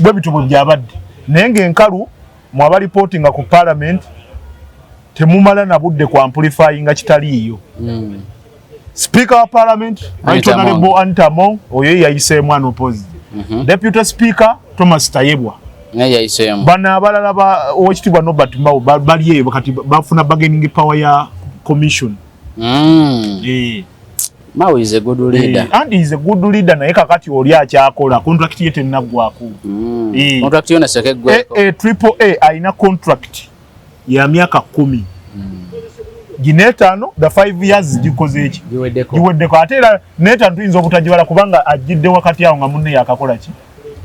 bwe bitubo byabadde. Naye ng'enkalu mwaba reportinga ku parliament temumala na budde ku amplifying nga kitaliiyo. Speaker wa parliament Right Honorable Anita Among oyo yayiseemu unopposed. Deputy Speaker Thomas Tayebwa yayiseemu. Bano abalala ba Oweekitiibwa Norbert Mao bali eyo kati bafuna bargaining power ya commission. Mao is a good leader. And he is a good leader naye kakati oli akyakola contract ye tennaggwako. Contract yona sekeggweko. AAA alina contract ya myaka 10. Ginetano the 5 years gikoze eki. Giweddeko ate era netaano tuyinza obutagibala kubanga ajjidde wakati awo nga munne yakakola ki.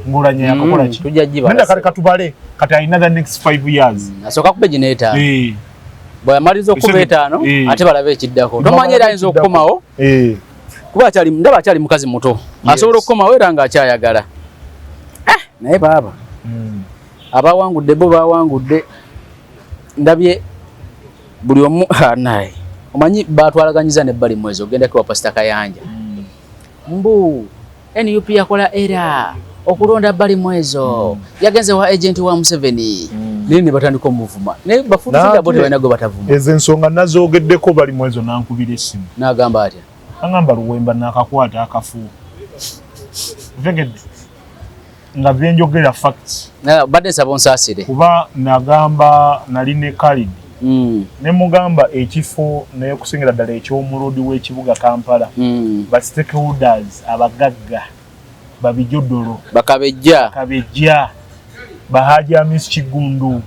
Ngulanya yakakola ki. Nenda kale katubale kati alina the next 5 years. Asoka kube Ginetano. Bw'amaliza okuba 5 ate balabe ekiddako. Tomanye era ayinza okukomawo. Kuba ndaba akyali mukazi muto. Asobola okukomawo era ng'akyayagala. Naye baaba abawangudde bo bawangudde ndabye buli omu naye omanyi batwalaganyiza n'ebbali mwezi ogendako wa Pastor Kayanja mbu NUP yakola era okulonda bbali mwezo yagenze wa agent wa Museveni nini batandika omuvuma naye bafuuza bote balinago batavuma ezo ensonga nazoogeddeko bali mwezo nankubira essimu n'agamba atya agamba Luwemba n'akakwata akafu nga byenjogera facts badde nsaba onsaasire kuba nagamba nali ne Khalid ne mugamba ekifo naye kusingira ddala eky'omulodi w'ekibuga Kampala ba stakeholders abagagga babijodolo bakabejja Bahaji Amis Kigundu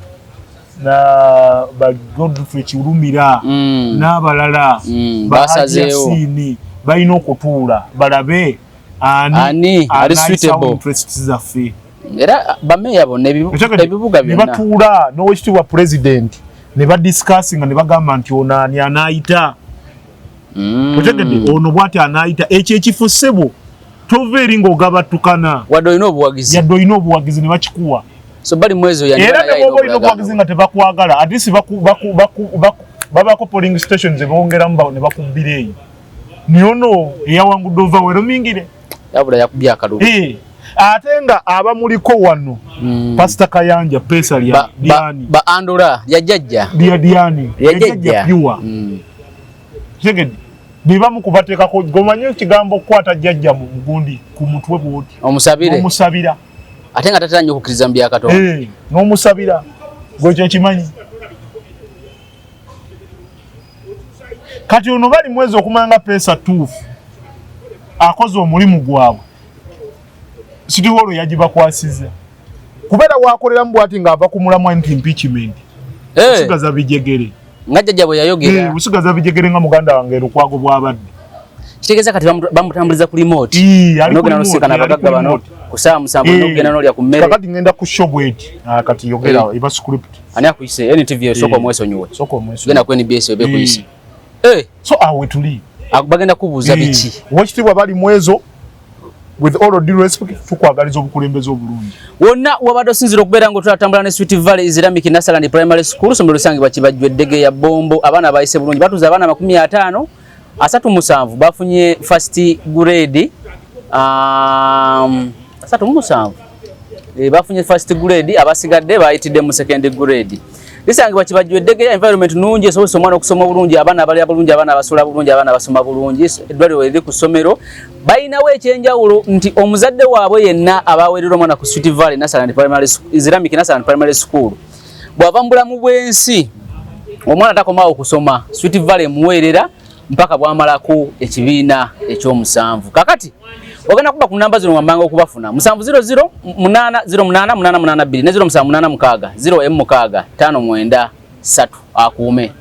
na ba Godfrey Kirumira n'abalala Bahaji Asini balina okutuula balabe ani ali suitable zaffe era bameya bonna ebibuga byonna ne batuula n'Oweekitiibwa President ne badiscussing ne bagamba nti ono ani anaayita otegedde ono bw'ati anaayita ekyo ekifo ssebo tova eri ng'ogabattukana wadde olina obuwagizi yadde olina obuwagizi ne bakikuwa so bali mwezo era ne bwoba olina obuwagizi nga tebakwagala at least babaako polling stations ze bongeramu ne bakubbira eyo niono eyawangudde ova werumingire yabula yakubya akalulu ate nga abamuliko wano Pastor Kayanja pesa lya Diani ba Andola yajjajja lya Diani yajjajja piwa segedi biba mukubateeka ko gomanyo kigambo kwata jjajja mu gundi ku mutwe bwoti omusabira ate nga tatanya okukiriza mbya kato n'omusabira gwe kimanyi kati ono bali mwezi okumanga pesa tuufu akoze omulimu gwabwe City Hall yagibakwasiza kubeera wakolera mu bwati ng'ava ku mulamwa impeachment usigaza bijegere ngajja bwe yayogera usigaza bijegere nga muganda wange Lukwago bwabadde kitegeeza kati bamutambuliza ku remote nogena nosikana bagagga bano kusaamu sambu nogena nolya ku mmere kati ngenda ku showbwet kati yogera iba script ani akuyise NTV soko mwesonyiwe genda ku NBS obe kuyise so awe tuli bagenda kubuuza biki wakitibwa bali mwezo with all due respect tukwagaliza obukulembeze obulungi wonna wabadde osinzira okubeera ng'otwatambula ne Sweet Valley Islamic Nursery Primary School somero lusangibwa Kibajju Eddege ya Bombo abaana bayise bulungi batuza abaana 50 37 bafunye first grade 37 bafunye first grade abasigadde bayitidde mu second grade lisangibwa Kibajju Eddege environment nungi esobose omwana okusoma bulungi abaana abalya bulungi abaana abasula bulungi abaana basoma bulungi eddwaliro eriri ku ssomero bayinawo ekyenjawulo nti omuzadde waabwe yenna abaweerera omwana ku Sweet Valley Nursery Primary School Islamic Nursery Primary School bw'ava mu bulamu bw'ensi omwana takomawo okusoma Sweet Valley muweerera mpaka bw'amalako ekibiina ekyomusanvu kakati ogenda kuba ku namba zino wammanga okubafuna 700 808 882 ne 0786 0M6 593 akuume